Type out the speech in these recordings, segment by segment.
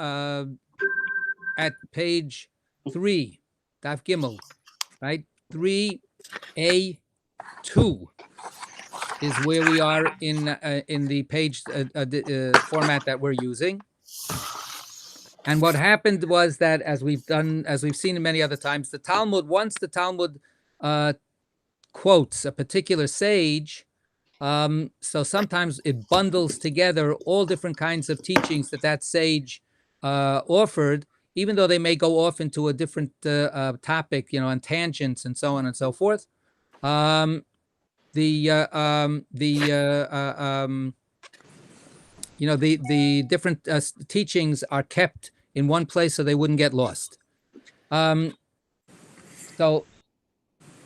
at page 3, Daf Gimel, right? 3A2 is where we are in the page format that we're using. And what happened was that, as we've seen many other times, the Talmud, once the Talmud quotes a particular sage, so sometimes it bundles together all different kinds of teachings that sage offered, even though they may go off into a different topic, on tangents and so on and so forth. The different teachings are kept in one place so they wouldn't get lost. So,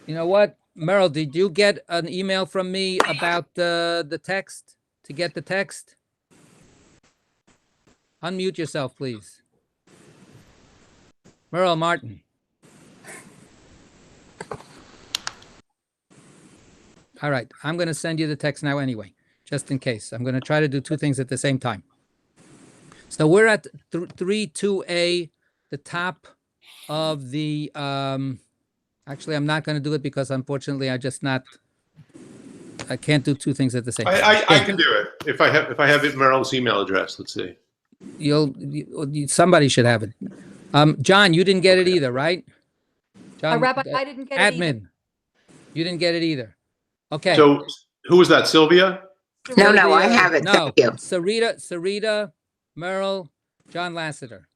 you know what, Merrill, did you get an email from me about the text, to get the text? Unmute yourself, please. Merrill Martin. All right, I'm going to send you the text now anyway, just in case. I'm going to try to do two things at the same time. So we're at 3.2a, the top of the, actually, I'm not going to do it because unfortunately I can't do two things at the same time. I can do it if I have it Merrill's email address. Let's see. Somebody should have it. John, you didn't get it either, right? John, Rabbi, I didn't get it either. Admin, you didn't get it either. Okay. So who was that, Sylvia? No, I have it. No, Thank you. Sarita, Merrill, John Lasseter.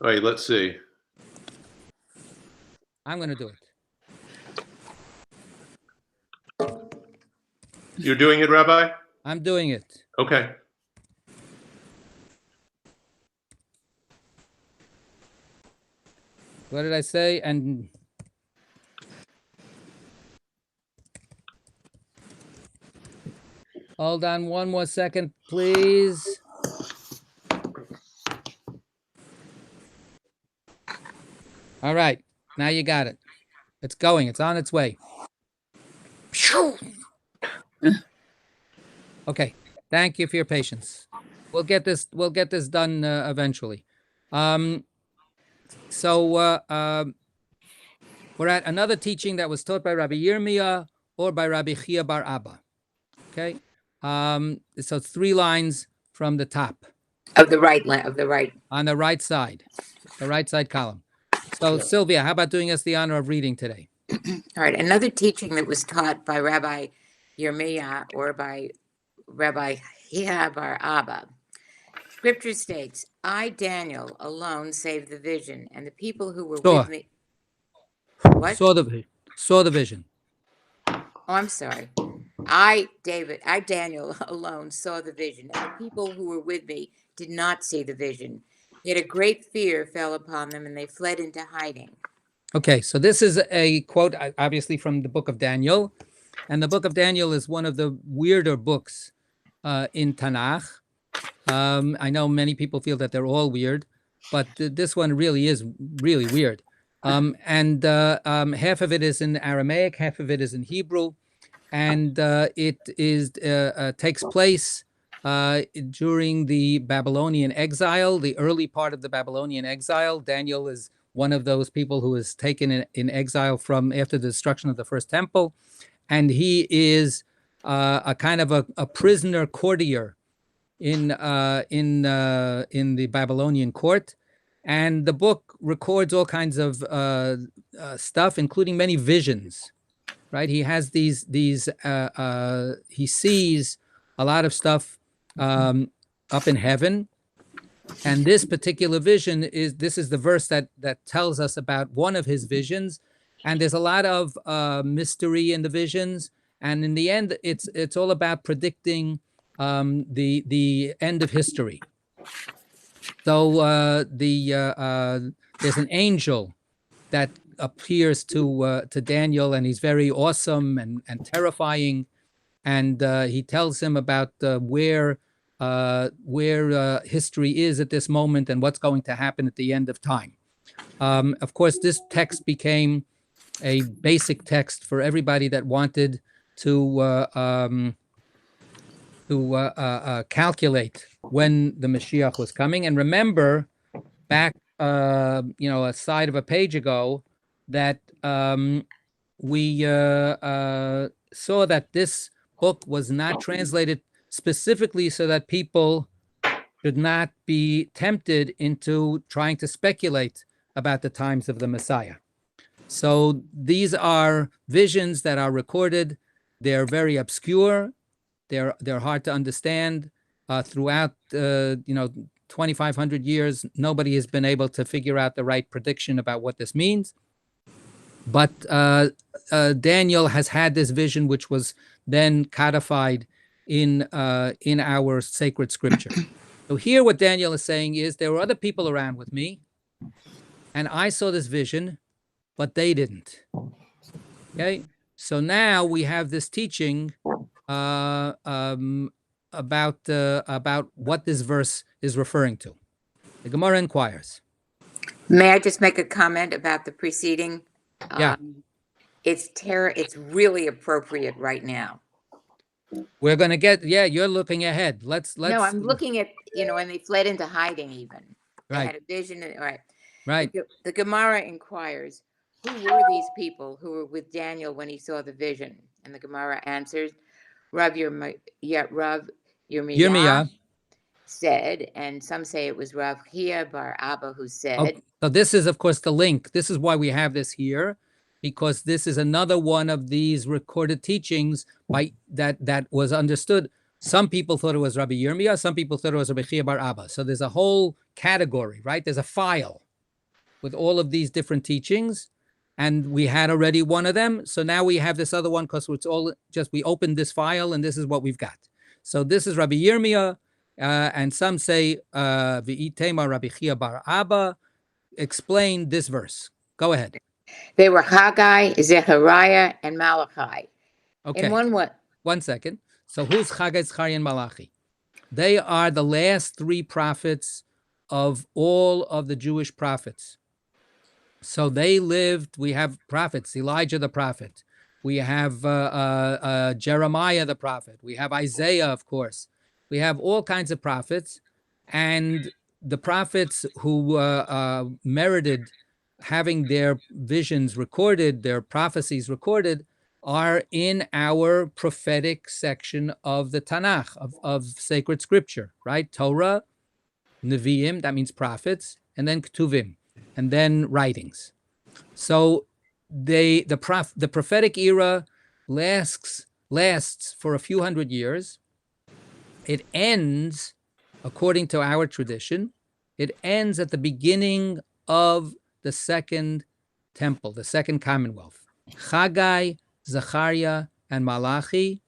All right, let's see. I'm going to do it. You're doing it, Rabbi? I'm doing it. Okay. What did I say? And hold on one more second, please. All right. Now you got it. It's going. It's on its way. Okay. Thank you for your patience. We'll get this done eventually. So we're at another teaching that was taught by Rabbi Yirmiyah or by Rabbi Chia bar Abba. Okay. So it's 3 lines from the top. Of the right line, of the right. On the right side column. So Sylvia, how about doing us the honor of reading today? All right. Another teaching that was taught by Rabbi Yirmiyah or by Rabbi Chia bar Abba. Scripture states, I, Daniel, alone saved the vision, and the people who were with me. What? Saw the vision. Oh, I'm sorry. I, Daniel, alone saw the vision, and the people who were with me did not see the vision. Yet a great fear fell upon them, and they fled into hiding. Okay, so this is a quote, obviously, from the book of Daniel. And the book of Daniel is one of the weirder books in Tanakh. I know many people feel that they're all weird, but this one really is really weird. And half of it is in Aramaic, half of it is in Hebrew. And it takes place during the Babylonian exile, the early part of the Babylonian exile. Daniel is one of those people who is taken in exile from after the destruction of the first temple. And he is a kind of a prisoner courtier in the Babylonian court. And the book records all kinds of stuff, including many visions, right? He has he sees a lot of stuff up in heaven. And this particular vision is the verse that tells us about one of his visions. And there's a lot of mystery in the visions. And in the end, it's all about predicting the end of history. So there's an angel that appears to Daniel, and he's very awesome and terrifying. And he tells him about where history is at this moment and what's going to happen at the end of time. Of course, this text became a basic text for everybody that wanted to calculate when the Mashiach was coming. And remember, back a side of a page ago, that we saw that this book was not translated specifically so that people should not be tempted into trying to speculate about the times of the Messiah. So these are visions that are recorded. They're very obscure. They're hard to understand. Throughout 2,500 years, nobody has been able to figure out the right prediction about what this means. But Daniel has had this vision, which was then codified in our sacred scripture. So here what Daniel is saying is there were other people around with me, and I saw this vision, but they didn't. Okay? So now we have this teaching about what this verse is referring to. The Gemara inquires. May I just make a comment about the preceding? Yeah. It's really appropriate right now. We're going to get, you're looking ahead. Let's. No, I'm looking at, and they fled into hiding even. They Right. had a vision. Right. Right. The Gemara inquires, who were these people who were with Daniel when he saw the vision? And the Gemara answers, Rav Yirmiyah said, and some say it was Rav Chia bar Abba who said. Okay. So this is, of course, the link. This is why we have this here, because this is another one of these recorded teachings that was understood. Some people thought it was Rabbi Yirmiyah. Some people thought it was Rabbi Chia bar Abba. So there's a whole category, right? There's a file with all of these different teachings. And we had already one of them. So now we have this other one because it's all just, we opened this file and this is what we've got. So this is Rabbi Yirmiyah. And some say, V'itema Rabbi Chia bar Abba. Explain this verse. Go ahead. They were Haggai, Zechariah, and Malachi. Okay. In one way. 1 second. So who's Haggai, Zechariah, and Malachi? They are the last three prophets of all of the Jewish prophets. So they lived, we have prophets, Elijah the prophet. We have Jeremiah the prophet. We have Isaiah, of course. We have all kinds of prophets. And the prophets who merited having their visions recorded, their prophecies recorded, are in our prophetic section of the Tanakh, of sacred scripture, right? Torah, Nevi'im, that means prophets, and then Ketuvim, and then writings. So the prophetic era lasts for a few hundred years. It ends, according to our tradition, it ends at the beginning of the second temple, the second commonwealth. Haggai, Zechariah, and Malachi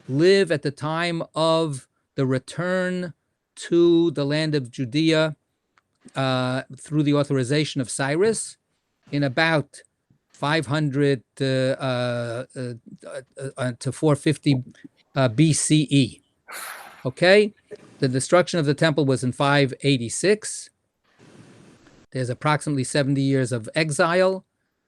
live at the time of the return to the land of Judea through the authorization of Cyrus in about 500 to 450 BCE. Okay? The destruction of the temple was in 586. There's approximately 70 years of exile,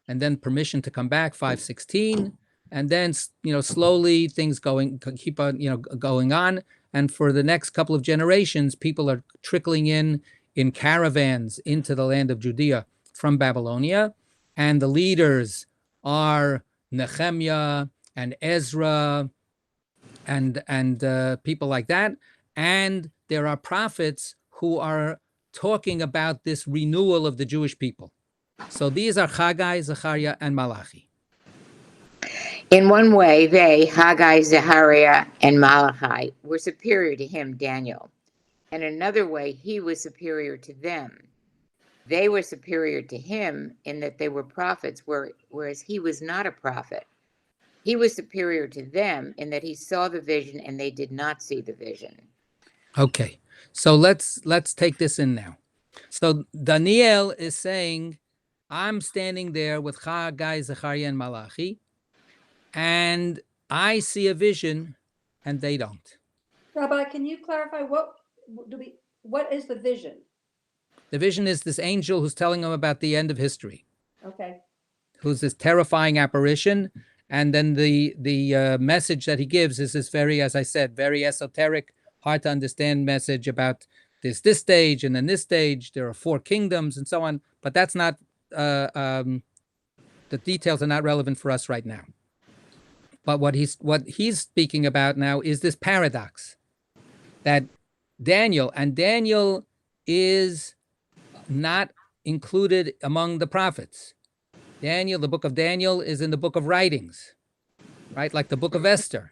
and then permission to come back, 516. And then, slowly things keep on, going on. And for the next couple of generations, people are trickling in caravans into the land of Judea from Babylonia. And the leaders are Nehemiah and Ezra and people like that. And there are prophets who are talking about this renewal of the Jewish people. So these are Haggai, Zechariah, and Malachi. In one way, they, Haggai, Zechariah, and Malachi, were superior to him, Daniel. And in another way, he was superior to them. They were superior to him in that they were prophets, whereas he was not a prophet. He was superior to them in that he saw the vision and they did not see the vision. Okay, so let's take this in now. So Daniel is saying, I'm standing there with Haggai, Zechariah, and Malachi, and I see a vision, and they don't. Rabbi, can you clarify what is the vision? The vision is this angel who's telling them about the end of history. Okay. Who's this terrifying apparition, And then the message that he gives is this very, as I said, very esoteric, hard to understand message about this stage and then this stage. There are 4 kingdoms and so on. But that's not the details are not relevant for us right now. But what he's speaking about now is this paradox that Daniel is not included among the prophets. Daniel, the book of Daniel, is in the book of writings, right? Like the book of Esther.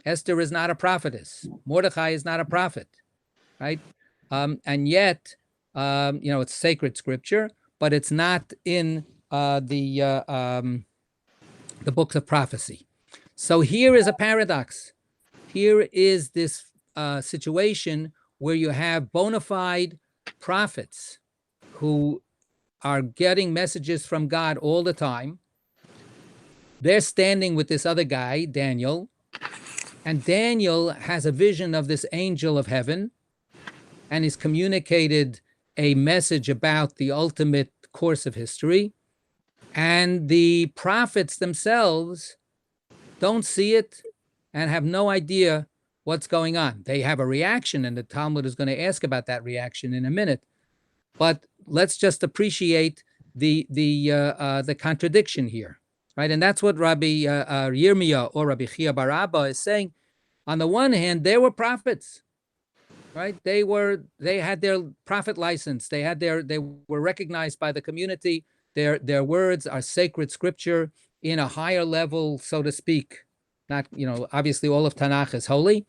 Esther is not a prophetess. Mordecai is not a prophet, right? And yet, it's sacred scripture, but it's not in the books of prophecy. So here is a paradox. Here is this situation where you have bona fide prophets who are getting messages from God all the time. They're standing with this other guy, Daniel, and Daniel has a vision of this angel of heaven, and he's communicated a message about the ultimate course of history. And the prophets themselves don't see it and have no idea what's going on. They have a reaction, and the Talmud is going to ask about that reaction in a minute. But let's just appreciate the contradiction here, right? And that's what Rabbi Yirmiyah or Rabbi Chia bar Abba is saying. On the one hand, they were prophets, right? They had their prophet license. They were recognized by the community. Their words are sacred scripture in a higher level, so to speak. Not, obviously all of Tanakh is holy,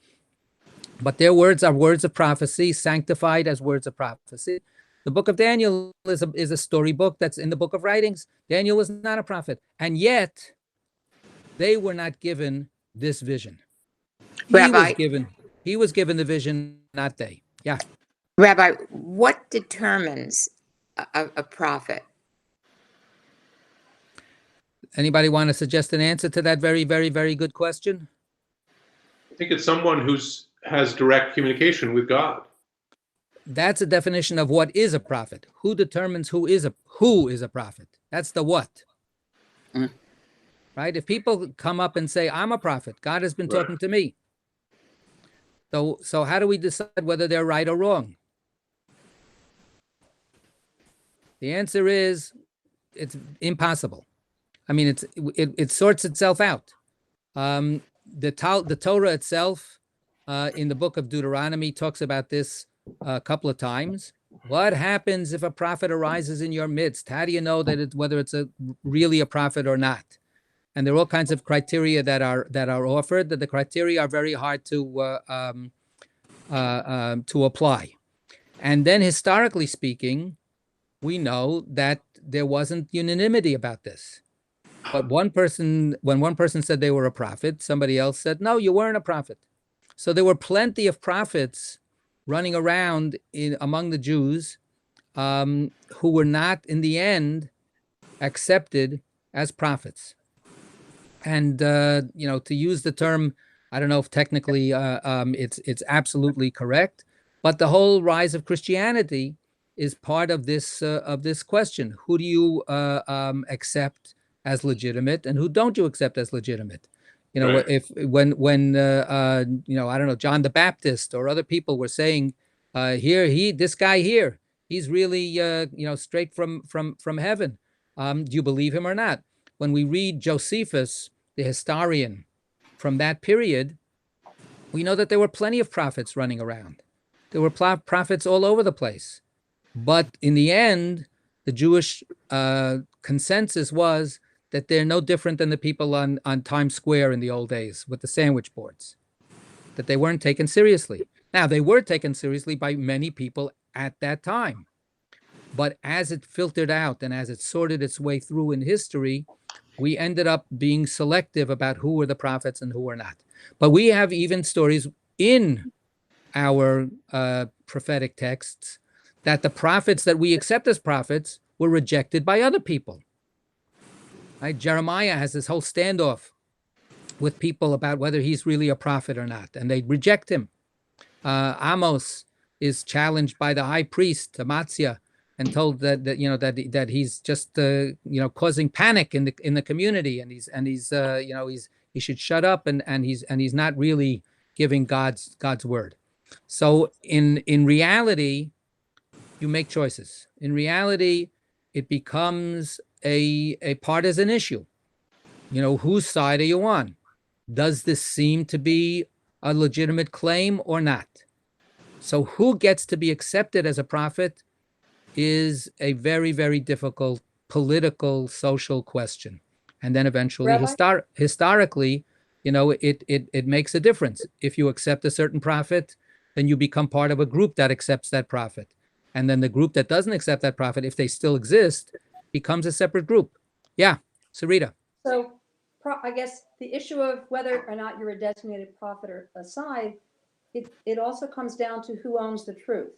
but their words are words of prophecy, sanctified as words of prophecy. The book of Daniel is a storybook that's in the book of writings. Daniel was not a prophet, and yet they were not given this vision. Rabbi, he was given the vision, not they. Yeah. Rabbi, what determines a prophet? Anybody want to suggest an answer to that very, very, very good question? I think it's someone who has direct communication with God. That's a definition of what is a prophet. Who determines who is a prophet? That's the what. Right? If people come up and say, I'm a prophet, God has been talking to me. So how do we decide whether they're right or wrong? The answer is it's impossible. I mean, it sorts itself out. The Torah itself in the book of Deuteronomy talks about this a couple of times. What happens if a prophet arises in your midst? How do you know that whether it's really a prophet or not? And there are all kinds of criteria that are offered. That the criteria are very hard to apply. And then, historically speaking, we know that there wasn't unanimity about this. But when one person said they were a prophet, somebody else said, no, you weren't a prophet. So there were plenty of prophets running around among the Jews who were not, in the end, accepted as prophets. And, to use the term, I don't know if technically it's absolutely correct, but the whole rise of Christianity is part of this question. Who do you accept as legitimate, and who don't you accept as legitimate? Right. If when I don't know, John the Baptist or other people were saying, this guy here, he's really straight from heaven. Do you believe him or not? When we read Josephus, the historian from that period, we know that there were plenty of prophets running around. There were prophets all over the place. But in the end, the Jewish consensus was that they're no different than the people on Times Square in the old days with the sandwich boards, that they weren't taken seriously. Now, they were taken seriously by many people at that time. But as it filtered out and as it sorted its way through in history, we ended up being selective about who were the prophets and who were not. But we have even stories in our prophetic texts that the prophets that we accept as prophets were rejected by other people. Right? Jeremiah has this whole standoff with people about whether he's really a prophet or not, and they reject him. Amos is challenged by the high priest, Amaziah, and told that he's just causing panic in the community, and he should shut up, and he's not really giving God's word. So in reality, you make choices. In reality, it becomes a partisan issue. Whose side are you on? Does this seem to be a legitimate claim or not? So who gets to be accepted as a prophet is a very, very difficult political, social question. And then eventually, Rabbi? historically, it makes a difference. If you accept a certain prophet, then you become part of a group that accepts that prophet. And then the group that doesn't accept that prophet, if they still exist, becomes a separate group. Yeah, Sarita. So I guess the issue of whether or not you're a designated prophet or aside, it also comes down to who owns the truth.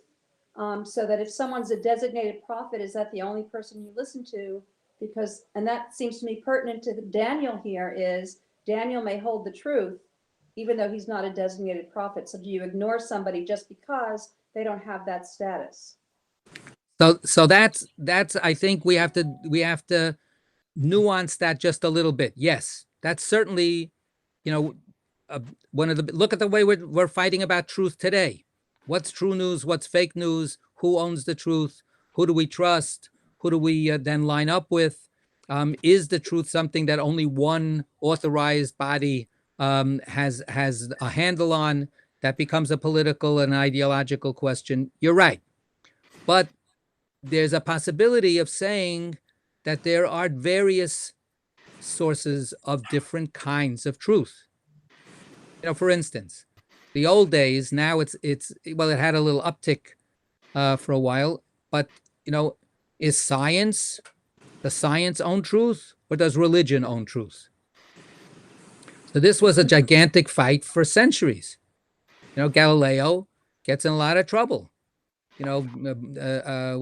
So that if someone's a designated prophet, is that the only person you listen to? And that seems to me pertinent to Daniel here, is Daniel may hold the truth, even though he's not a designated prophet. So do you ignore somebody just because they don't have that status? So that's I think we have to nuance that just a little bit. Yes, that's certainly, one of the, look at the way we're fighting about truth today. What's true news? What's fake news? Who owns the truth? Who do we trust? Who do we then line up with? Is the truth something that only one authorized body has a handle on? That becomes a political and ideological question. You're right, but there's a possibility of saying that there are various sources of different kinds of truth. For instance, the old days, now it had a little uptick for a while, but is science, does science own truth, or does religion own truth? So this was a gigantic fight for centuries. Galileo gets in a lot of trouble. Giordano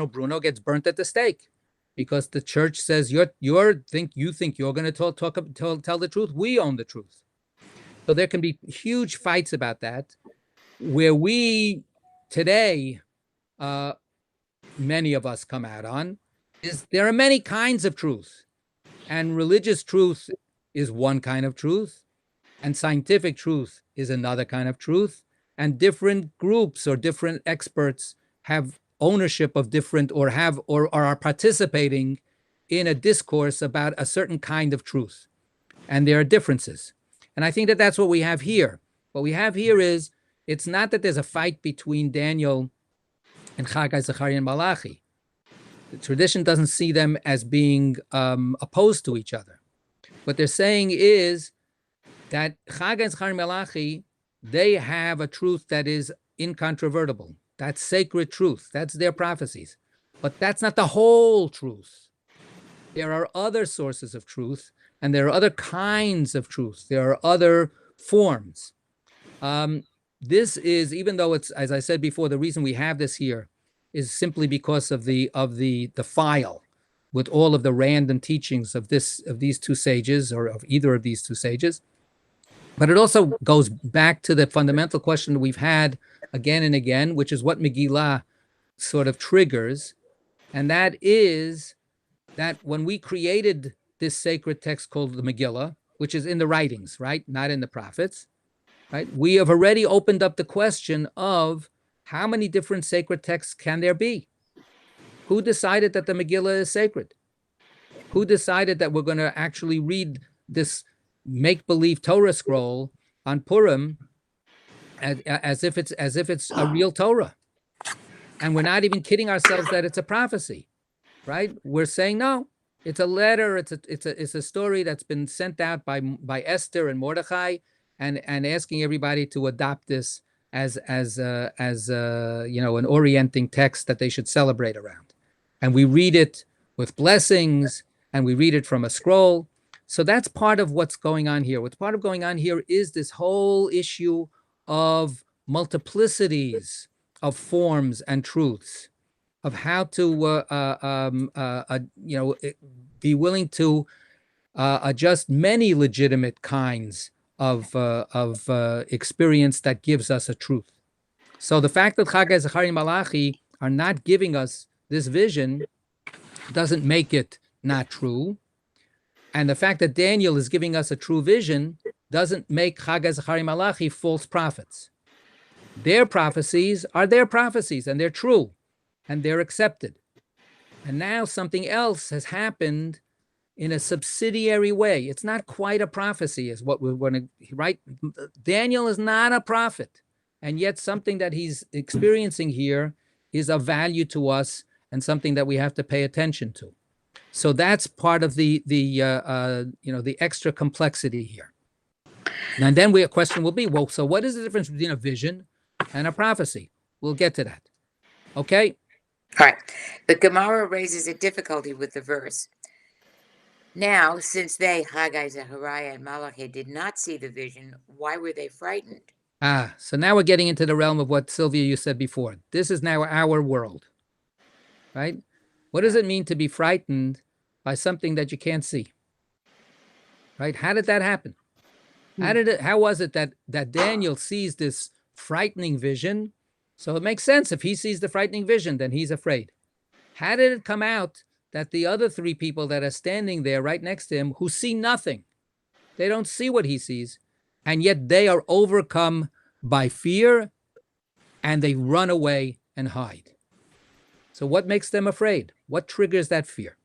Bruno gets burnt at the stake because the church says you think you're going to tell the truth. We own the truth. So there can be huge fights about that, where we today, many of us come out on, is there are many kinds of truth, and religious truth is one kind of truth, and scientific truth is another kind of truth, and different groups or different experts have ownership of different, or are participating in a discourse about a certain kind of truth, and there are differences. And I think that that's what we have here. What we have here is, it's not that there's a fight between Daniel and Haggai, Zechariah, and Malachi. The tradition doesn't see them as being opposed to each other. What they're saying is that Haggai, Zechariah, and Malachi, they have a truth that is incontrovertible. That's sacred truth. That's their prophecies. But that's not the whole truth. There are other sources of truth, and there are other kinds of truth. There are other forms. This is, even though it's, as I said before, the reason we have this here is simply because of the file with all of the random teachings of these two sages, or of either of these two sages. But it also goes back to the fundamental question we've had again and again, which is what Megillah sort of triggers. And that is that when we created this sacred text called the Megillah, which is in the writings, right? Not in the prophets, right? We have already opened up the question of how many different sacred texts can there be? Who decided that the Megillah is sacred? Who decided that we're going to actually read this make-believe Torah scroll on Purim as if it's a real Torah? And we're not even kidding ourselves that it's a prophecy, right? We're saying, no, it's a letter. It's a story that's been sent out by Esther and Mordechai, and asking everybody to adopt this as an orienting text that they should celebrate around. And we read it with blessings, and we read it from a scroll. So that's part of what's going on here. What's part of going on here is this whole issue of multiplicities of forms and truths, of how to be willing to adjust many legitimate kinds of experience that gives us a truth. So the fact that Haggai, Zechariah, and Malachi are not giving us this vision doesn't make it not true. And the fact that Daniel is giving us a true vision doesn't make Chagai Zachari Malachi false prophets. Their prophecies are their prophecies, and they're true, and they're accepted. And now something else has happened in a subsidiary way. It's not quite a prophecy, is what we want to write. Daniel is not a prophet, and yet something that he's experiencing here is of value to us and something that we have to pay attention to. So that's part of the extra complexity here. And then a question will be, well, so what is the difference between a vision and a prophecy? We'll get to that. Okay? All right. The Gemara raises a difficulty with the verse. Now, since they, Haggai, Zechariah, and Malachi, did not see the vision, why were they frightened? So now we're getting into the realm of what, Sylvia, you said before. This is now our world, right? What does it mean to be frightened by something that you can't see? Right? How did that happen? How was it that Daniel sees this frightening vision? So it makes sense. If he sees the frightening vision, then he's afraid. How did it come out that the other three people that are standing there right next to him who see nothing, they don't see what he sees, and yet they are overcome by fear and they run away and hide? So what makes them afraid? What triggers that fear?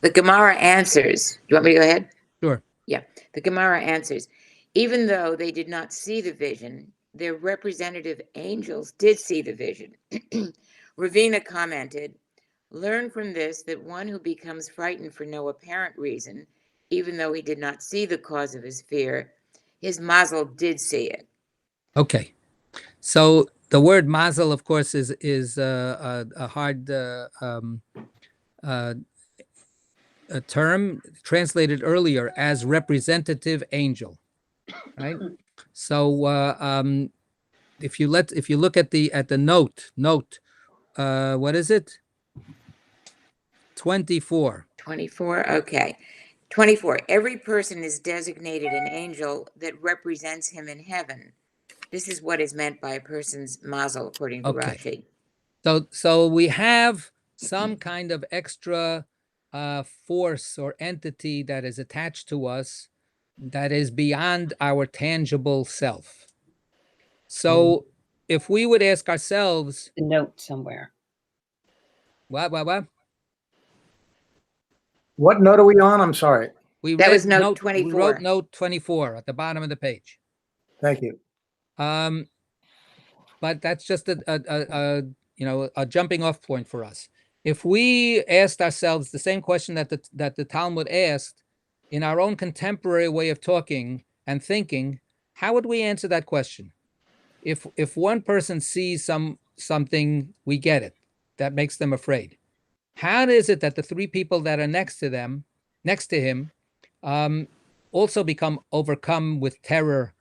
The Gemara answers. You want me to go ahead? Sure. Yeah. The Gemara answers. Even though they did not see the vision, their representative angels did see the vision. Ravina commented, learn from this that one who becomes frightened for no apparent reason, even though he did not see the cause of his fear, his mazel did see it. Okay. So the word mazel, of course, is a hard a term translated earlier as representative angel, right? So if you look at the note, what is it? 24. 24. Okay. 24. Every person is designated an angel that represents him in heaven. This is what is meant by a person's mazel, according to Rashi. So we have some kind of extra force or entity that is attached to us that is beyond our tangible self. So if we would ask ourselves, The note somewhere. what? What note are we on? I'm sorry. That was note 24. We wrote note 24 at the bottom of the page. Thank you. But that's just a jumping off point for us. If we asked ourselves the same question that the Talmud asked in our own contemporary way of talking and thinking, how would we answer that question? If one person sees something, we get it. That makes them afraid. How is it that the three people that are next to him, also become overcome with terror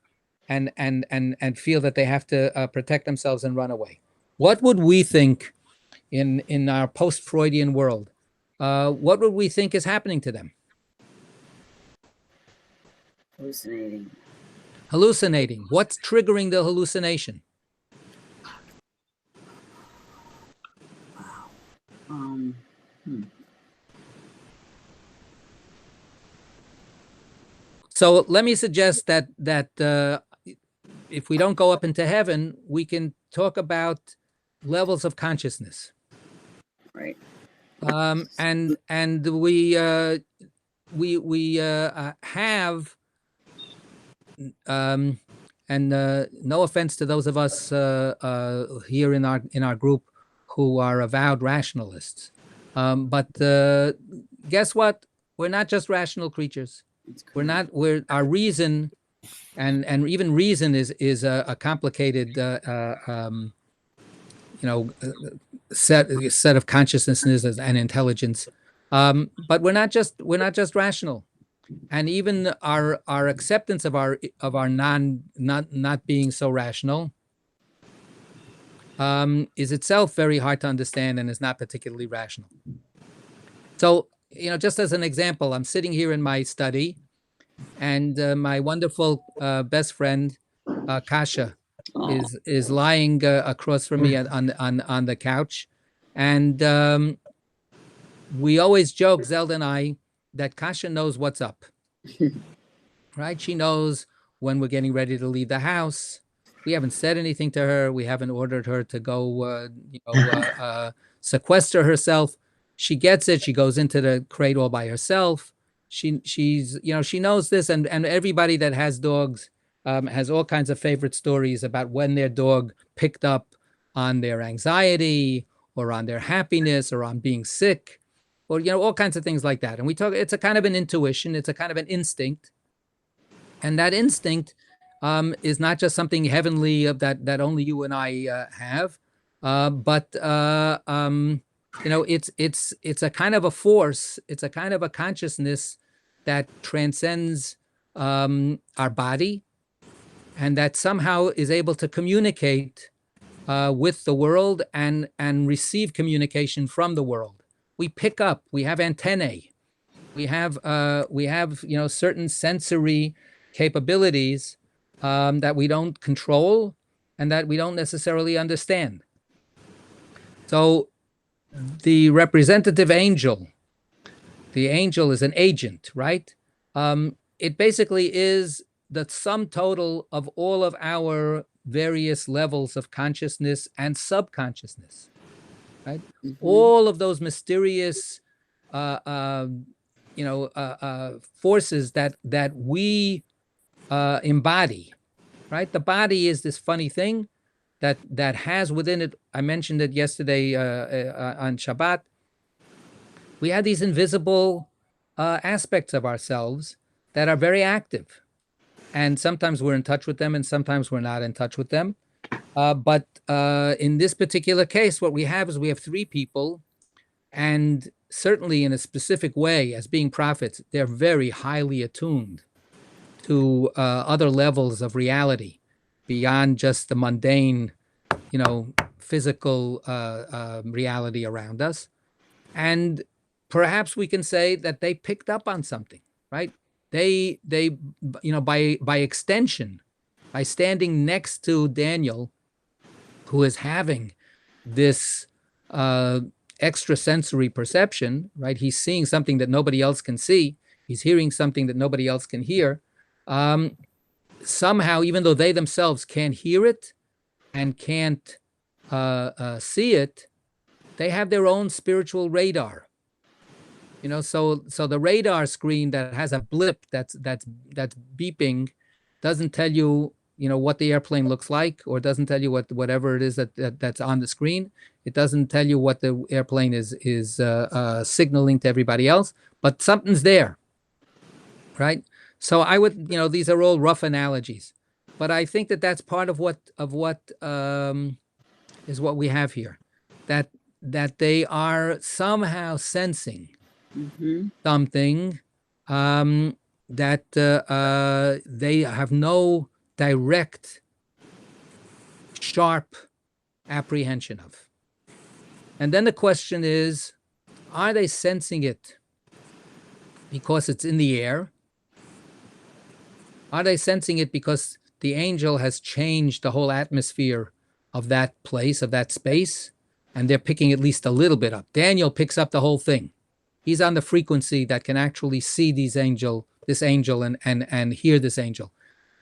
and feel that they have to protect themselves and run away? What would we think in our post-Freudian world? What would we think is happening to them? Hallucinating. What's triggering the hallucination? So let me suggest that if we don't go up into heaven, we can talk about levels of consciousness. Right. And we have and no offense to those of us here in our group who are avowed rationalists, but guess what? We're not just rational creatures. We're our reason, and even reason is a complicated set of consciousnesses and intelligence. But we're not just rational, and even our acceptance of our not being so rational is itself very hard to understand and is not particularly rational. So, just as an example, I'm sitting here in my study, and my wonderful best friend, Kasha, Oh, is lying across from me on the couch, and we always joke, Zelda and I, that Kasha knows what's up, right? She knows when we're getting ready to leave the house. We haven't said anything to her. We haven't ordered her to go, sequester herself. She gets it. She goes into the crate all by herself. She's she knows this, and everybody that has dogs has all kinds of favorite stories about when their dog picked up on their anxiety or on their happiness or on being sick, or all kinds of things like that. And we talk. It's a kind of an intuition. It's a kind of an instinct, and that instinct is not just something heavenly that only you and I have, but it's a kind of a force. It's a kind of a consciousness that transcends our body, and that somehow is able to communicate with the world and receive communication from the world. We pick up. We have antennae. We have certain sensory capabilities that we don't control and that we don't necessarily understand. So the representative angel, the angel is an agent, right? It basically is the sum total of all of our various levels of consciousness and subconsciousness, right? All of those mysterious forces that we embody, right? The body is this funny thing that has within it. I mentioned it yesterday on Shabbat. We have these invisible aspects of ourselves that are very active, and sometimes we're in touch with them, and sometimes we're not in touch with them. But in this particular case, what we have is we have three people, and certainly in a specific way, as being prophets, they're very highly attuned to other levels of reality beyond just the mundane, physical reality around us. And perhaps we can say that they picked up on something, right? They by extension, by standing next to Daniel, who is having this extrasensory perception, right? He's seeing something that nobody else can see. He's hearing something that nobody else can hear. Somehow, even though they themselves can't hear it and can't see it, they have their own spiritual radar. So the radar screen that has a blip that's beeping doesn't tell you what the airplane looks like, or doesn't tell you whatever it is that's on the screen. It doesn't tell you what the airplane is signaling to everybody else, but something's there, right? So I would, these are all rough analogies, but I think that that's part of what is what we have here, that they are somehow sensing something that they have no direct, sharp apprehension of. And then the question is, are they sensing it because it's in the air? Are they sensing it because the angel has changed the whole atmosphere of that place, of that space, and they're picking at least a little bit up? Daniel picks up the whole thing. He's on the frequency that can actually see this angel and hear this angel.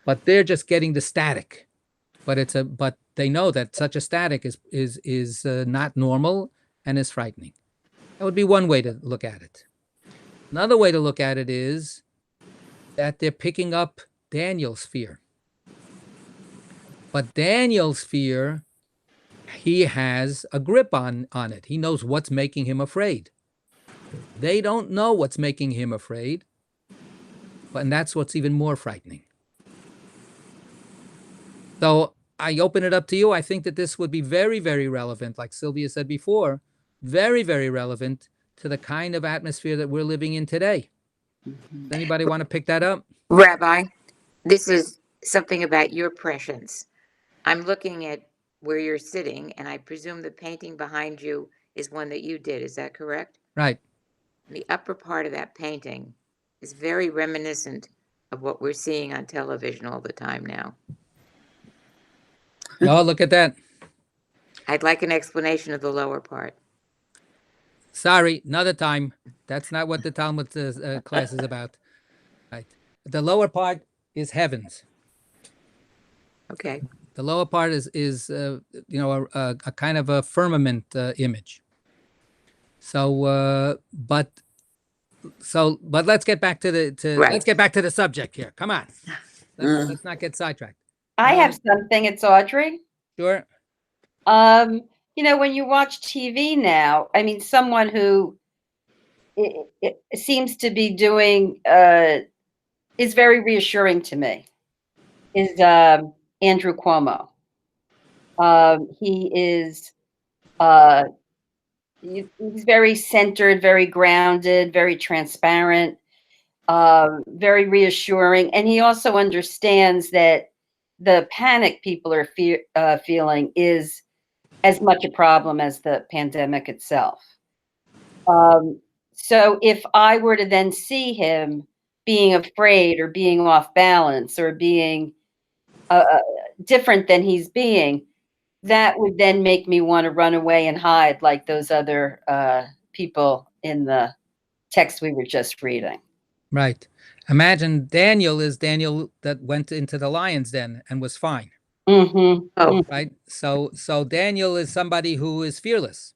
But they're just getting the static. But they know that such a static is not normal and is frightening. That would be one way to look at it. Another way to look at it is that they're picking up Daniel's fear. But Daniel's fear, he has a grip on it. He knows what's making him afraid. They don't know what's making him afraid, and that's what's even more frightening. So I open it up to you. I think that this would be very, very relevant, like Sylvia said before, very, very relevant to the kind of atmosphere that we're living in today. Does anybody want to pick that up? Rabbi, this is something about your prescience. I'm looking at where you're sitting, and I presume the painting behind you is one that you did. Is that correct? Right. The upper part of that painting is very reminiscent of what we're seeing on television all the time now. Oh, look at that. I'd like an explanation of the lower part. Sorry, another time. That's not what the Talmud class is about. Right. The lower part is heavens. Okay. The lower part is a kind of a firmament image. So, but let's get back to Right. let's get back to the subject here. Come on, let's not get sidetracked. I have something. It's Audrey. Sure. When you watch TV now, I mean, someone who it seems to be doing is very reassuring to me is Andrew Cuomo. He is he's very centered, very grounded, very transparent, very reassuring, and he also understands that the panic people are feeling is as much a problem as the pandemic itself. So if I were to then see him being afraid or being off balance or being different than he's being, that would then make me want to run away and hide like those other people in the text we were just reading. Right. Imagine Daniel is Daniel that went into the lion's den and was fine. Mm-hmm. Oh, Right. So Daniel is somebody who is fearless.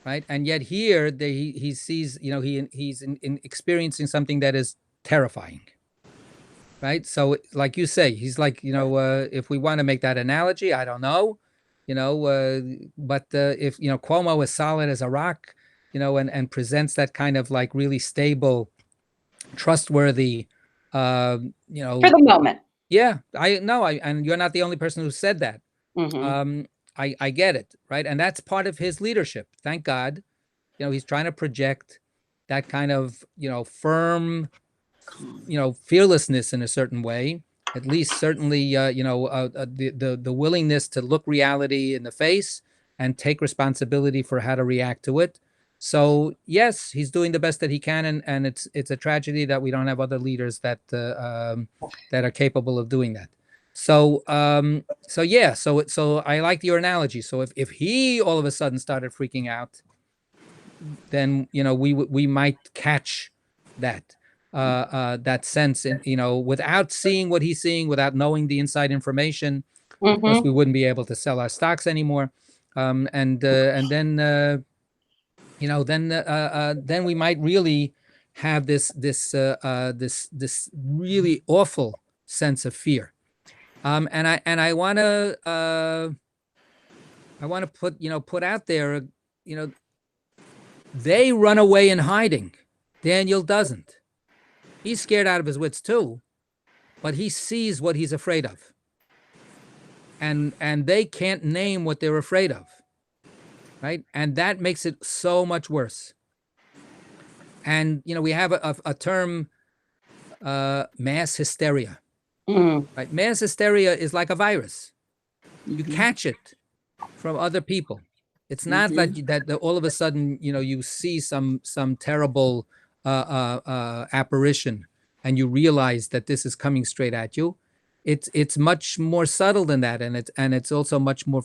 Right. And yet here he sees, he's in experiencing something that is terrifying. Right. So like you say, he's like, if we want to make that analogy, I don't know, but if, Cuomo is solid as a rock, and presents that kind of like really stable, trustworthy, For the moment. Yeah, I know. And you're not the only person who said that. Mm-hmm. I get it. Right. And that's part of his leadership. Thank God. He's trying to project that kind of, firm, fearlessness in a certain way, at least certainly, the willingness to look reality in the face and take responsibility for how to react to it. So yes, he's doing the best that he can, and it's a tragedy that we don't have other leaders that are capable of doing that. So so I like your analogy. So if he all of a sudden started freaking out, then we might catch that that sense, without seeing what he's seeing, without knowing the inside information. Of course, we wouldn't be able to sell our stocks anymore, and then then we might really have this really awful sense of fear. And I want to put out there, they run away in hiding. Daniel doesn't. He's scared out of his wits too, but he sees what he's afraid of. And they can't name what they're afraid of. Right? And that makes it so much worse. And, we have a term, mass hysteria. Right? Mass hysteria is like a virus. You catch it from other people. It's not that all of a sudden, you see some terrible apparition and you realize that this is coming straight at you. It's much more subtle than that, and it's also much more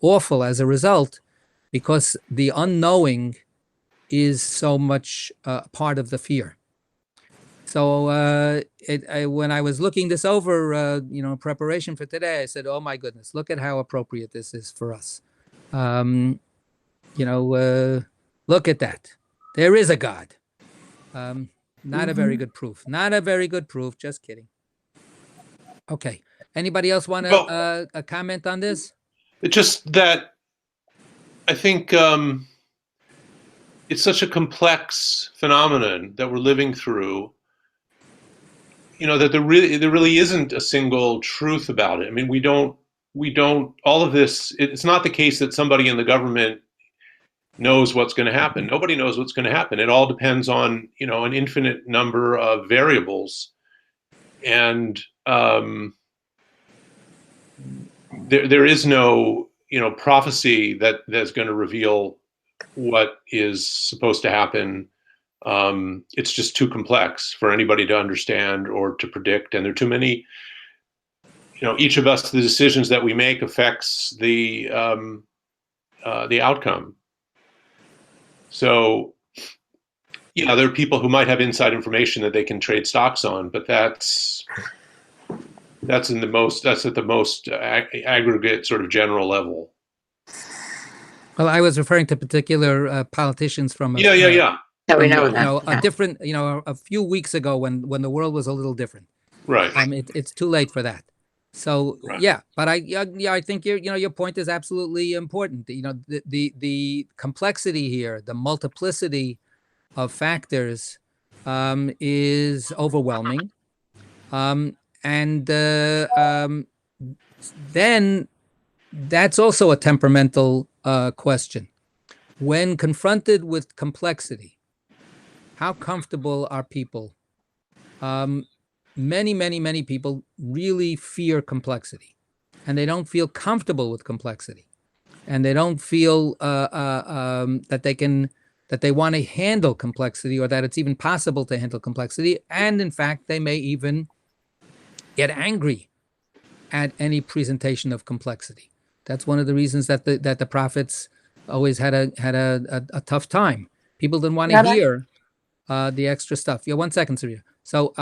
awful as a result, because the unknowing is so much part of the fear. So when I was looking this over, in preparation for today, I said, "Oh my goodness, look at how appropriate this is for us." Look at that. There is a God. Not a very good proof. Not a very good proof. Just kidding. Okay. Anybody else want to comment on this? It's just that I think it's such a complex phenomenon that we're living through, that there really isn't a single truth about it. I mean, we don't, all of this, it's not the case that somebody in the government knows what's going to happen. Nobody knows what's going to happen. It all depends on, an infinite number of variables. And there is no, prophecy that's going to reveal what is supposed to happen. It's just too complex for anybody to understand or to predict. And there are too many each of us, the decisions that we make affects the outcome. So, there are people who might have inside information that they can trade stocks on, but that's at the most aggregate sort of general level. Well, I was referring to particular politicians from Yeah. So we from, know you that. know, a yeah. different, a few weeks ago when the world was a little different. Right. It's too late for that. So Right. yeah, but I think your point is absolutely important. The complexity here, the multiplicity of factors, is overwhelming, and then that's also a temperamental question. When confronted with complexity, how comfortable are people? Many people really fear complexity, and they don't feel comfortable with complexity, and they don't feel that they want to handle complexity, or that it's even possible to handle complexity. And in fact, they may even get angry at any presentation of complexity. That's one of the reasons that the prophets always had a tough time. People didn't want to Rabbi? hear the extra stuff. Yeah, 1 second, Surya. So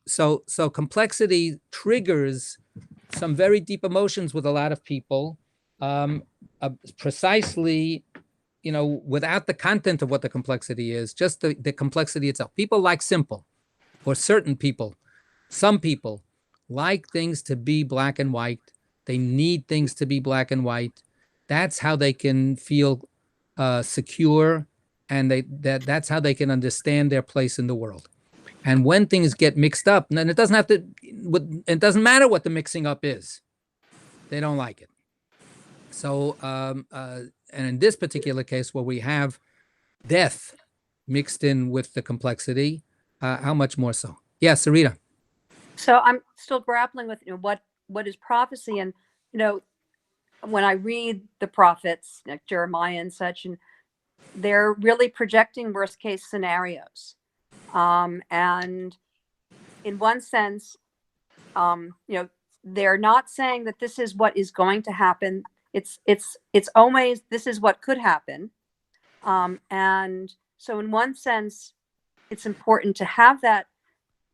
so complexity triggers some very deep emotions with a lot of people, precisely, without the content of what the complexity is, just the complexity itself. People like simple, or certain people, some people like things to be black and white. They need things to be black and white. That's how they can feel secure, and that's how they can understand their place in the world. And when things get mixed up, then it doesn't matter what the mixing up is. They don't like it. So, and in this particular case, where we have death mixed in with the complexity, how much more so? Yeah, Sarita. So I'm still grappling with what is prophecy, and when I read the prophets like Jeremiah and such, and they're really projecting worst case scenarios, and in one sense, they're not saying that this is what is going to happen. It's always this is what could happen, and so in one sense, it's important to have that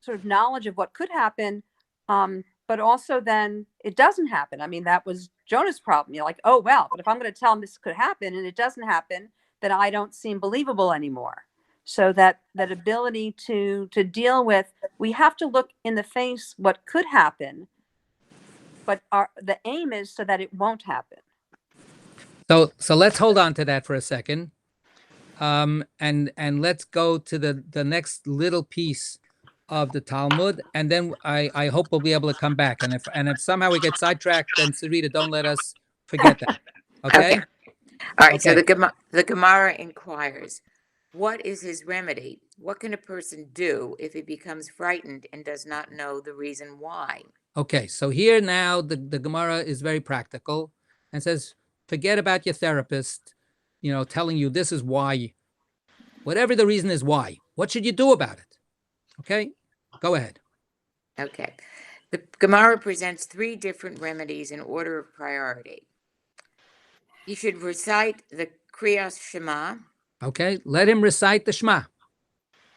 sort of knowledge of what could happen, but also then it doesn't happen. I mean, that was Jonah's problem. You're like, oh, well, but if I'm going to tell him this could happen and it doesn't happen, then I don't seem believable anymore. So that ability to deal with, we have to look in the face what could happen, but the aim is so that it won't happen. So let's hold on to that for a second, and let's go to the next little piece of the Talmud, and then I hope we'll be able to come back. And if somehow we get sidetracked, then Sarita, don't let us forget that. Okay? All right. So Okay. the Gemara inquires, what is his remedy? What can a person do if he becomes frightened and does not know the reason why? Okay, so here now the Gemara is very practical and says, forget about your therapist, telling you this is why, whatever the reason is why. What should you do about it? Okay, go ahead. Okay. The Gemara presents 3 different remedies in order of priority. You should recite the Kriyas Shema. Okay, let him recite the Shema.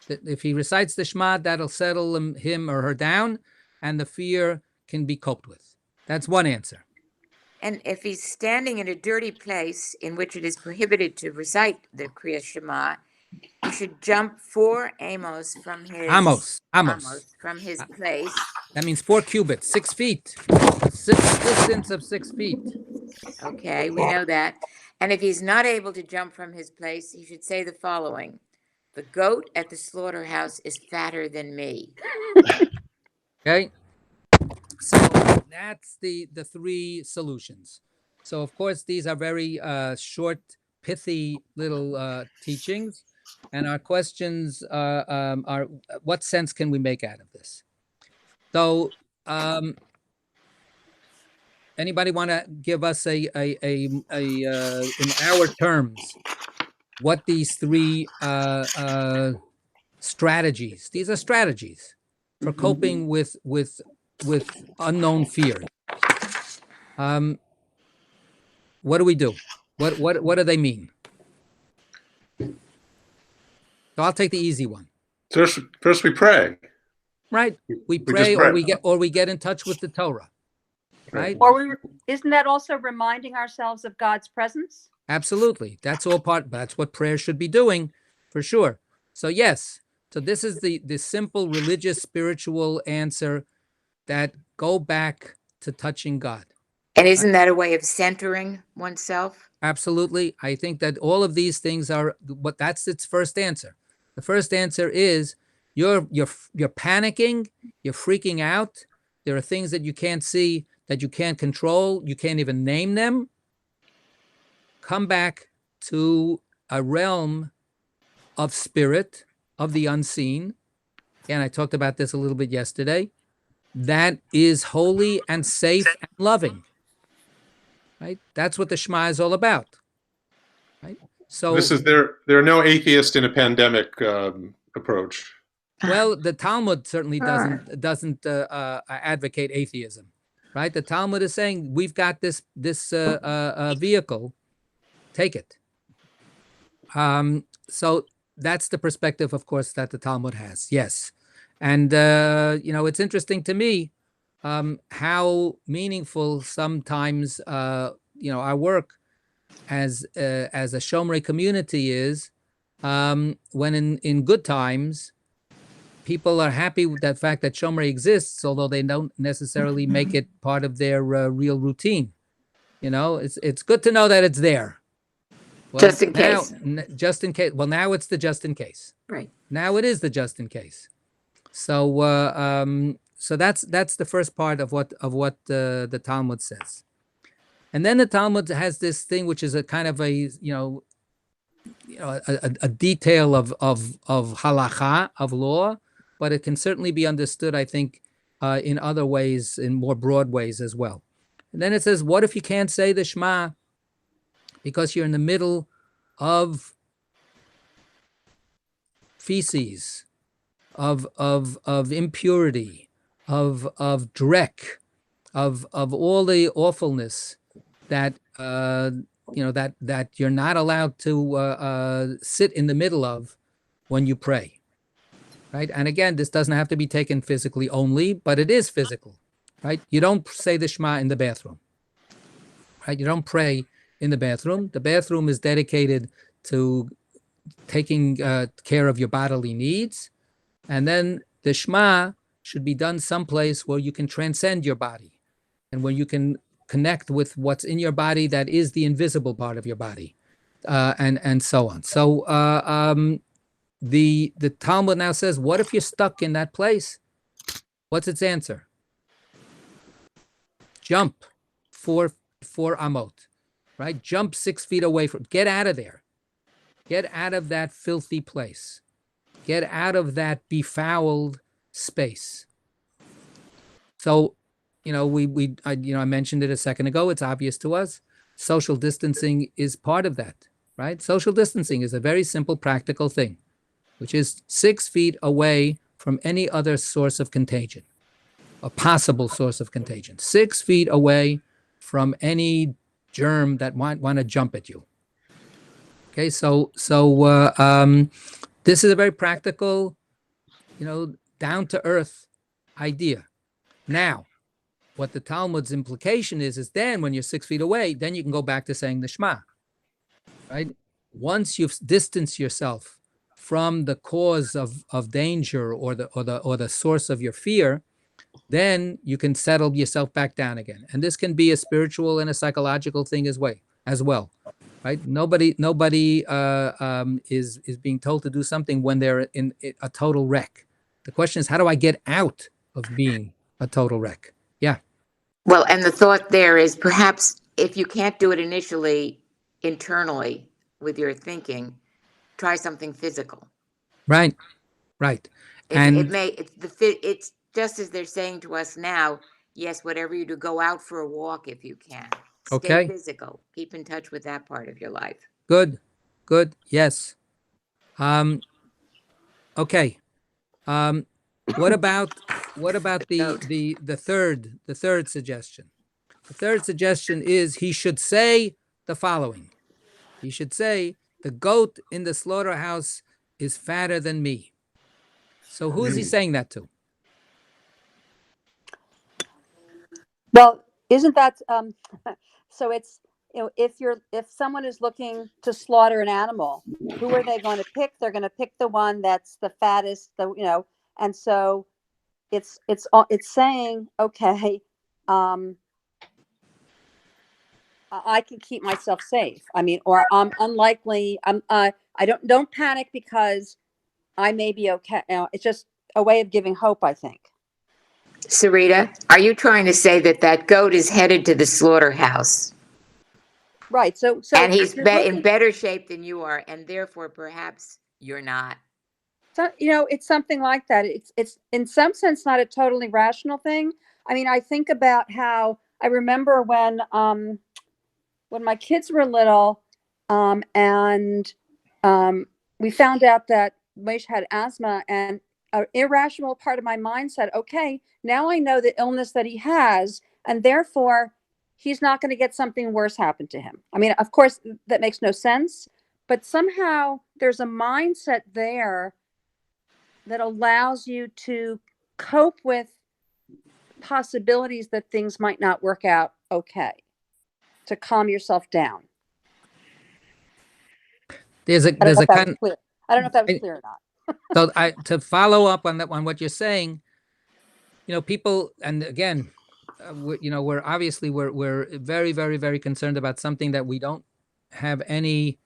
If he recites the Shema, that'll settle him or her down, and the fear can be coped with. That's one answer. And if he's standing in a dirty place in which it is prohibited to recite the Kriyas Shema, he should jump 4 amos from his Amos from his place. That means 4 cubits, 6 feet, distance of 6 feet. Okay, we know that. And if he's not able to jump from his place, he should say the following: the goat at the slaughterhouse is fatter than me. Okay, so that's the 3 solutions. So of course these are very short, pithy little teachings, and our questions are what sense can we make out of this? So anybody want to give us a in our terms what these 3 strategies? These are strategies for coping with unknown fear. Um, what do we do? What do they mean? So I'll take the easy one. First we pray. Right? We just pray, pray. or we get in touch with the Torah. Right? Or isn't that also reminding ourselves of God's presence? Absolutely. That's all part. That's what prayer should be doing, for sure. So yes. So this is the simple religious spiritual answer that go back to touching God. And isn't that a way of centering oneself? Absolutely. I think that all of these things are what that's its first answer. The first answer is you're panicking, you're freaking out. There are things that you can't see, that you can't control, you can't even name them. Come back to a realm of spirit, of the unseen. And I talked about this a little bit yesterday. That is holy and safe and loving. Right? That's what the Shema is all about. Right? So there are no atheists in a pandemic approach. well, the Talmud certainly doesn't advocate atheism, right? The Talmud is saying we've got this vehicle, take it. So that's the perspective, of course, that the Talmud has. Yes, and it's interesting to me how meaningful sometimes our work as a Shomrei community is when in good times. People are happy with that fact that Shomrei exists, although they don't necessarily make it part of their real routine. It's good to know that it's there. Well, Just in case. Just in case. Well, now it's the just in case. Right. Now it is the just in case. So so that's the first part of what the Talmud says. And then the Talmud has this thing which is a kind of a a detail of halacha, of law, but it can certainly be understood, I think, in other ways, in more broad ways as well. And then it says, what if you can't say the Shema because you're in the middle of feces, of impurity, of dreck, of all the awfulness that that you're not allowed to sit in the middle of when you pray. Right? And again, this doesn't have to be taken physically only, but it is physical, right? You don't say the Shema in the bathroom, right? You don't pray in the bathroom. The bathroom is dedicated to taking care of your bodily needs. And then the Shema should be done someplace where you can transcend your body and where you can connect with what's in your body that is the invisible part of your body, and so on. So the Talmud now says, what if you're stuck in that place? What's its answer? Jump 4 amot, right? Jump 6 feet away from. Get out of there. Get out of that filthy place. Get out of that befouled space. So, I mentioned it a second ago. It's obvious to us. Social distancing is part of that, right? Social distancing is a very simple, practical thing, which is 6 feet away from any other source of contagion, a possible source of contagion. 6 feet away from any germ that might want to jump at you. Okay, so this is a very practical, down to earth idea. Now, what the Talmud's implication is then when you're 6 feet away, then you can go back to saying the Shema, right? Once you've distanced yourself from the cause of danger or the source of your fear, then you can settle yourself back down again. And this can be a spiritual and a psychological thing as well, right? Nobody is being told to do something when they're in a total wreck. The question is, how do I get out of being a total wreck? Yeah. Well, and the thought there is perhaps if you can't do it initially, internally with your thinking, try something physical. Right. It's just as they're saying to us now, yes, whatever you do, go out for a walk if you can. Okay. Stay physical. Keep in touch with that part of your life. Good. Yes. Okay. What about the third suggestion? The third suggestion is he should say the following. He should say, the goat in the slaughterhouse is fatter than me. So who is he saying that to? Well, isn't that, so it's, if someone is looking to slaughter an animal, who are they going to pick? They're going to pick the one that's the fattest, and so it's saying, okay, I can keep myself safe. I mean, or I'm unlikely. I don't panic because I may be okay. It's just a way of giving hope, I think. Sarita, are you trying to say that that goat is headed to the slaughterhouse? Right. So And he's you're looking- in better shape than you are, and therefore perhaps you're not. So, it's something like that. It's in some sense not a totally rational thing. I mean, I think about how I remember when my kids were little, and we found out that Moshe had asthma, and an irrational part of my mind said, okay, now I know the illness that he has, and therefore he's not going to get something worse happen to him. I mean, of course, that makes no sense, but somehow there's a mindset there that allows you to cope with possibilities that things might not work out okay, to calm yourself down. There's a I don't know if that kind. was clear. I don't know if that was clear or not. So to follow up on that, on what you're saying, people, and again, we're obviously we're very, very, very concerned about something that we don't have any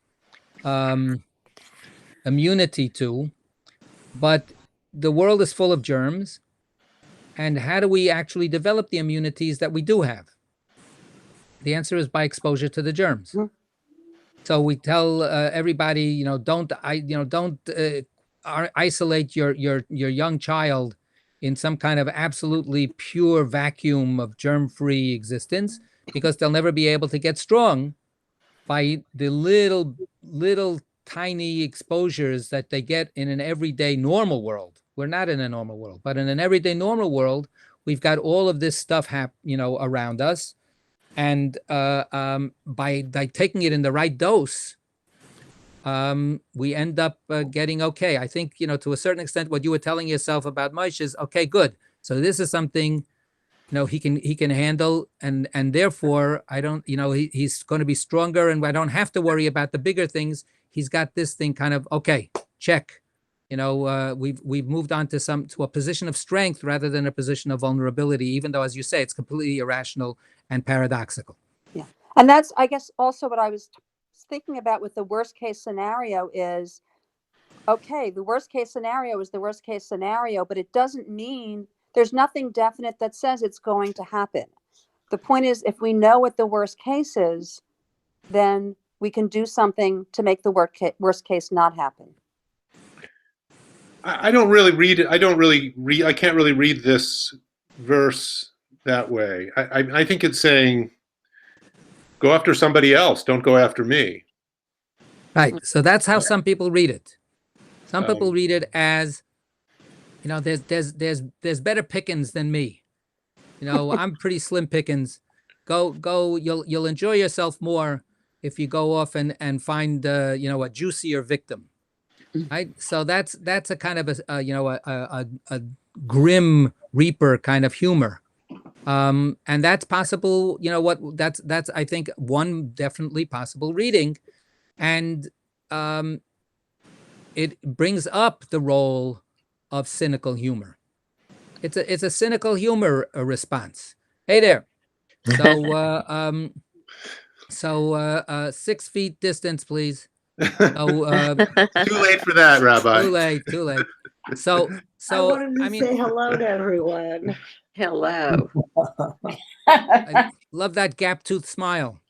immunity to, but the world is full of germs. And how do we actually develop the immunities that we do have? The answer is by exposure to the germs. Mhm. So we tell everybody, don't isolate your young child in some kind of absolutely pure vacuum of germ-free existence, because they'll never be able to get strong by the little tiny exposures that they get in an everyday normal world. We're not in a normal world, but in an everyday normal world, we've got all of this stuff around us. And by taking it in the right dose, we end up getting okay. I think, to a certain extent, what you were telling yourself about Moshe is, okay, good. So this is something, he can handle, and therefore I don't, he's going to be stronger, and I don't have to worry about the bigger things. He's got this thing kind of, okay, check. We've moved on to a position of strength rather than a position of vulnerability, even though, as you say, it's completely irrational and paradoxical. Yeah. And that's, I guess, also what I was thinking about with the worst case scenario is, okay, the worst case scenario is the worst case scenario, but it doesn't mean there's nothing definite that says it's going to happen. The point is, if we know what the worst case is, then we can do something to make the worst case not happen. I don't really read it. I can't really read this verse that way. I think it's saying, go after somebody else. Don't go after me. Right. So that's how some people read it. Some people read it as, there's better pickings than me. I'm pretty slim pickings. Go. You'll enjoy yourself more if you go off and find a juicier victim. Right. So that's a kind of a grim reaper kind of humor. And that's possible. That's I think one definitely possible reading, and it brings up the role of cynical humor. It's a cynical humor response. Hey there. So 6 feet distance, please. So Too late for that, Rabbi. Too late. So I wanted to say hello to everyone. Hello. I love that gap tooth smile.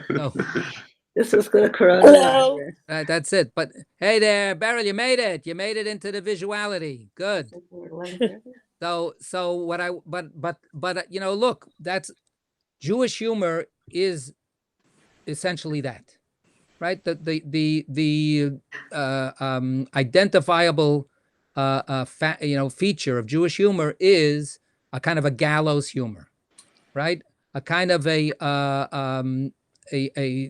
So, This is the coronavirus. that's it. But hey there, Beryl, you made it. You made it into the visuality. Good. So what I but look, that's Jewish humor is essentially that, right? The identifiable feature of Jewish humor is a kind of a gallows humor, right? a kind of a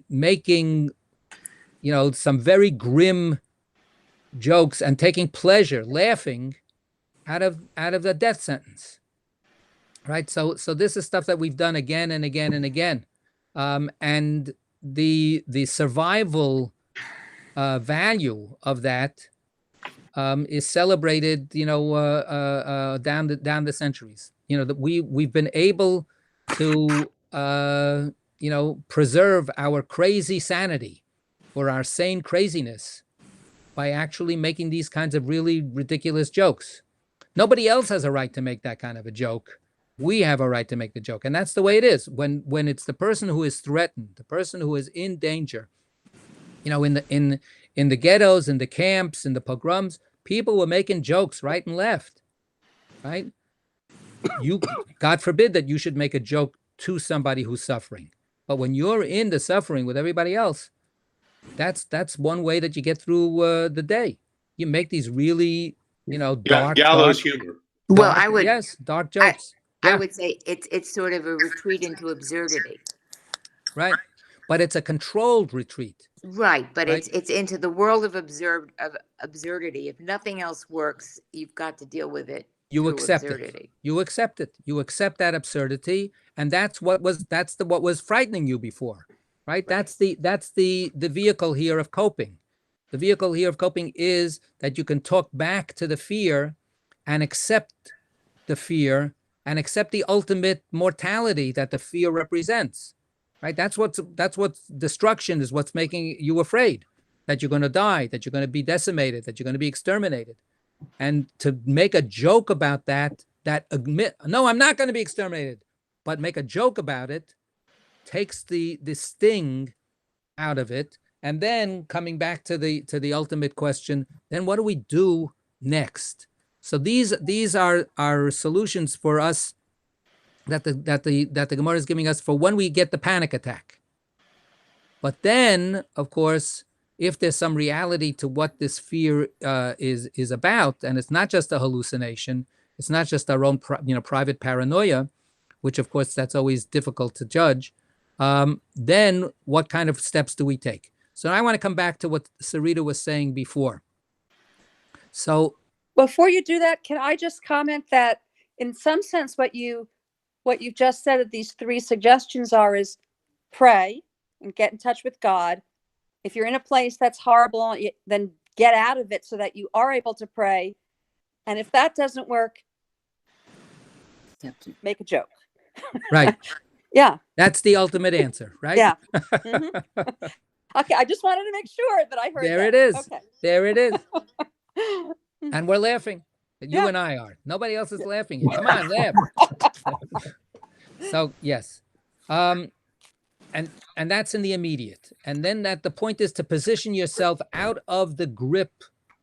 making, some very grim jokes and taking pleasure, laughing out of the death sentence, right? So this is stuff that we've done again and again and again, and the survival value of that is celebrated, down the centuries. That we've been able to preserve our crazy sanity or our sane craziness by actually making these kinds of really ridiculous jokes. Nobody else has a right to make that kind of a joke. We have a right to make the joke, and that's the way it is. When it's the person who is threatened, the person who is in danger, in the ghettos, in the camps, in the pogroms, people were making jokes right and left, right? God forbid that you should make a joke to somebody who's suffering. But when you're in the suffering with everybody else, that's one way that you get through the day. You make these really, dark gallows humor. Well, I would, yes, dark jokes. I would say it's sort of a retreat into absurdity. Right. But it's a controlled retreat. Right, but Right. it's into the world of absurdity. If nothing else works, you've got to deal with it. You through accept absurdity. it. You accept it. You accept that absurdity, and that's what was frightening you before, right? That's the vehicle here of coping. The vehicle here of coping is that you can talk back to the fear and accept the fear and accept the ultimate mortality that the fear represents. Right? That's what's destruction is what's making you afraid, that you're going to die, that you're going to be decimated, that you're going to be exterminated. And to make a joke about that admit, no, I'm not going to be exterminated, but make a joke about it takes the sting out of it. And then coming back to the ultimate question, then what do we do next? So these are solutions for us that the Gemara is giving us for when we get the panic attack. But then, of course, if there's some reality to what this fear is about, and it's not just a hallucination, it's not just our own private paranoia, which of course that's always difficult to judge. Then what kind of steps do we take? So I want to come back to what Sarita was saying before. So before you do that, can I just comment that in some sense what you've just said that these three suggestions is pray and get in touch with God. If you're in a place that's horrible, then get out of it so that you are able to pray. And if that doesn't work, make a joke. Right. Yeah. That's the ultimate answer, right? Yeah. Mm-hmm. Okay. I just wanted to make sure that I heard there that. It is. Okay. There it is. And we're laughing. You Yeah. and I are. Nobody else is laughing. Come on, laugh. So yes. And that's in the immediate. And then the point is to position yourself out of the grip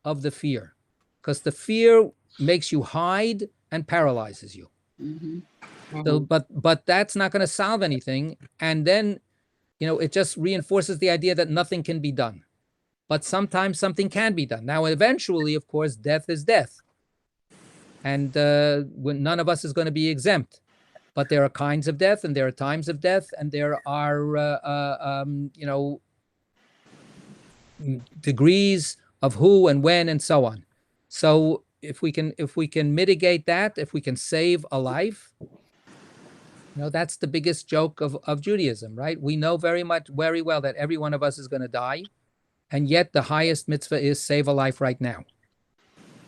of the fear, because the fear makes you hide and paralyzes you. Mm-hmm. So, but that's not going to solve anything. And then, it just reinforces the idea that nothing can be done. But sometimes something can be done. Now, eventually, of course, death is death. And when none of us is going to be exempt. But there are kinds of death, and there are times of death, and there are, degrees of who and when and so on. So if we can mitigate that, if we can save a life, that's the biggest joke of Judaism, right? We know very well that every one of us is going to die, and yet the highest mitzvah is save a life right now.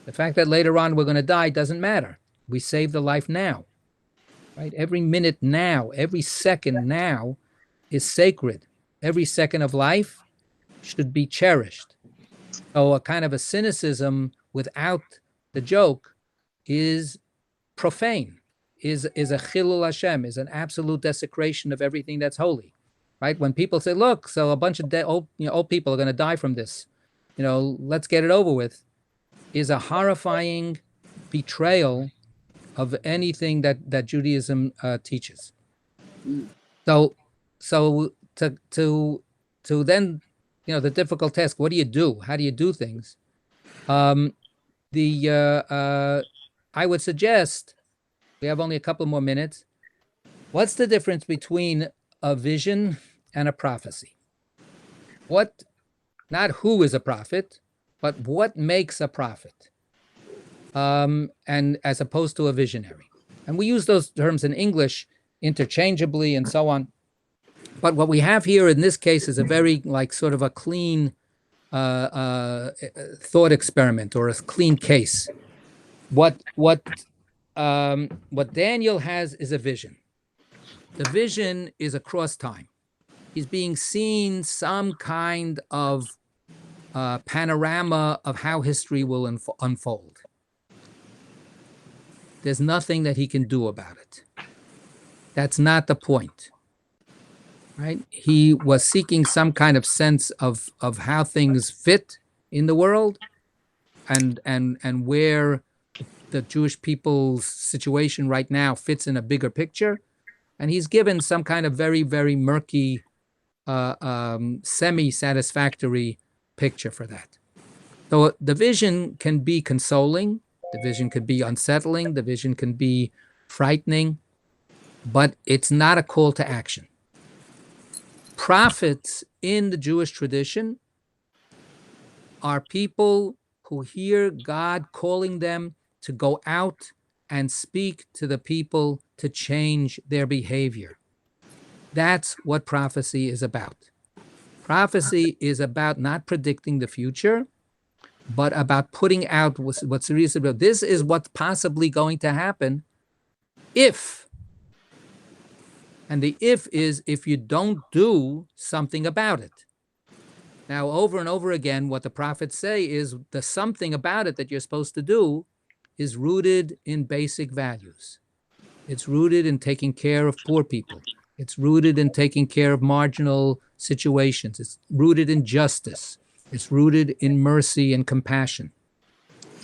The fact that later on we're going to die doesn't matter. We save the life now. Right? Every minute now, every second now is sacred. Every second of life should be cherished. So a kind of a cynicism without the joke is profane, is a chilul Hashem, is an absolute desecration of everything that's holy. Right? When people say, look, so a bunch of old people are going to die from this, let's get it over with, is a horrifying betrayal of anything that Judaism teaches. So to then, the difficult task, what do you do? How do you do things? I would suggest, we have only a couple more minutes, What's the difference between a vision and a prophecy? What, not who is a prophet, but what makes a prophet? And as opposed to a visionary. And we use those terms in English interchangeably and so on. But what we have here in this case is a very like sort of a clean thought experiment or a clean case. What Daniel has is a vision. The vision is across time. He's being seen some kind of panorama of how history will unfold. There's nothing that he can do about it. That's not the point, right? He was seeking some kind of sense of how things fit in the world and where the Jewish people's situation right now fits in a bigger picture. And he's given some kind of very, very murky, semi-satisfactory picture for that. So the vision can be consoling, the vision could be unsettling, the vision can be frightening, but it's not a call to action. Prophets in the Jewish tradition are people who hear God calling them to go out and speak to the people to change their behavior. That's what prophecy is about. Prophecy is about not predicting the future, but about putting out what's the reason about. This is what's possibly going to happen if. And the if is if you don't do something about it. Now, over and over again, what the prophets say is the something about it that you're supposed to do is rooted in basic values. It's rooted in taking care of poor people. It's rooted in taking care of marginal situations. It's rooted in justice. It's rooted in mercy and compassion.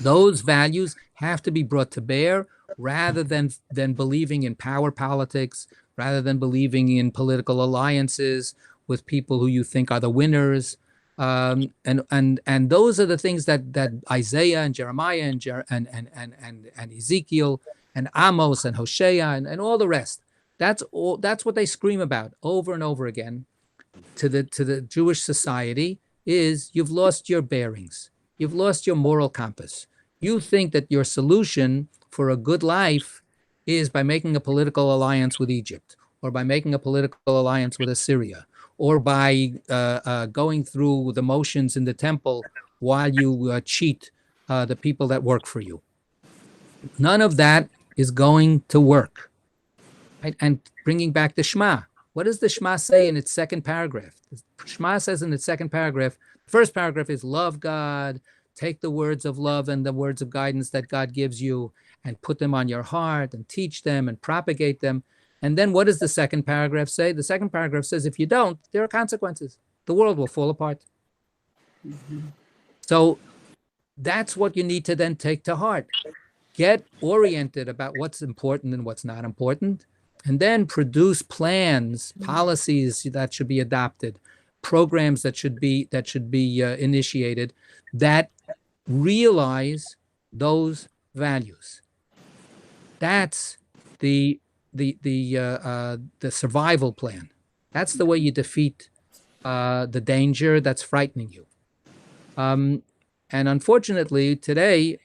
Those values have to be brought to bear rather than believing in power politics, rather than believing in political alliances with people who you think are the winners. And those are the things that Isaiah and Jeremiah and Ezekiel and Amos and Hosea and all the rest. That's what they scream about over and over again to the Jewish society is you've lost your bearings. You've lost your moral compass. You think that your solution for a good life is by making a political alliance with Egypt, or by making a political alliance with Assyria, or by going through the motions in the temple while you cheat the people that work for you. None of that is going to work. Right? And bringing back the Shema, what does the Shema say in its second paragraph? The Shema says in its second paragraph, the first paragraph is love God, take the words of love and the words of guidance that God gives you and put them on your heart and teach them and propagate them. And then what does the second paragraph say? The second paragraph says, if you don't, there are consequences. The world will fall apart. Mm-hmm. So that's what you need to then take to heart. Get oriented about what's important and what's not important, and then produce plans, policies that should be adopted, programs that should be initiated that realize those values. That's the survival plan. That's the way you defeat the danger that's frightening you. And unfortunately, today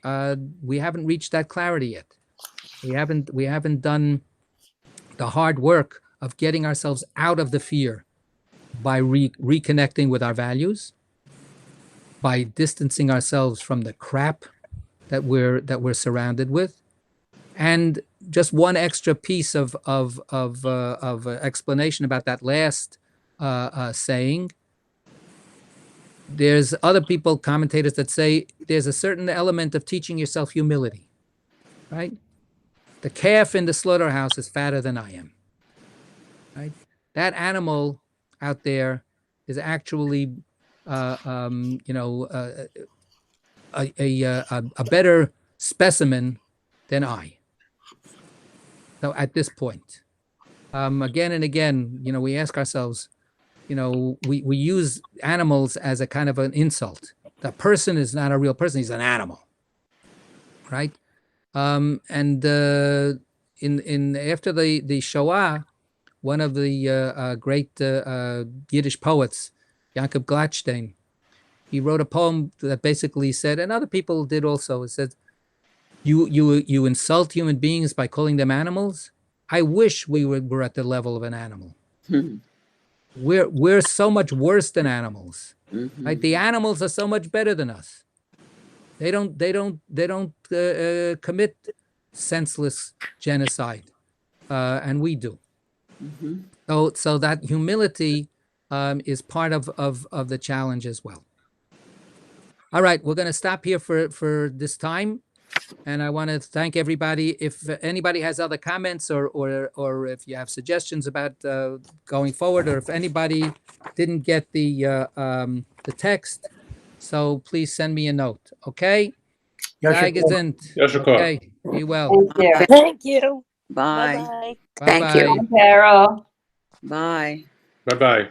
we haven't reached that clarity yet. We haven't done the hard work of getting ourselves out of the fear by reconnecting with our values, by distancing ourselves from the crap that we're surrounded with. And just one extra piece of explanation about that last saying. There's other people, commentators, that say there's a certain element of teaching yourself humility, right? The calf in the slaughterhouse is fatter than I am, right? That animal out there is actually, a better specimen than I. So at this point, again and again, we ask ourselves, we use animals as a kind of an insult. The person is not a real person; he's an animal, right? And after the Shoah, one of the great Yiddish poets, Jakob Gladstein. He wrote a poem that basically said, and other people did also, it said, you insult human beings by calling them animals. I wish we were at the level of an animal. We're so much worse than animals. Right? The animals are so much better than us. They don't commit senseless genocide, and we do. So that humility is part of the challenge as well. All right, we're going to stop here for this time, and I want to thank everybody. If anybody has other comments or if you have suggestions about going forward, or if anybody didn't get the text, so please send me a note. Okay. Yasher Koach. Yasher Koach. Okay. Be well. Thank you. Thank you. Bye. Bye-bye. Thank you. Bye-bye. Carol. Bye. Bye-bye.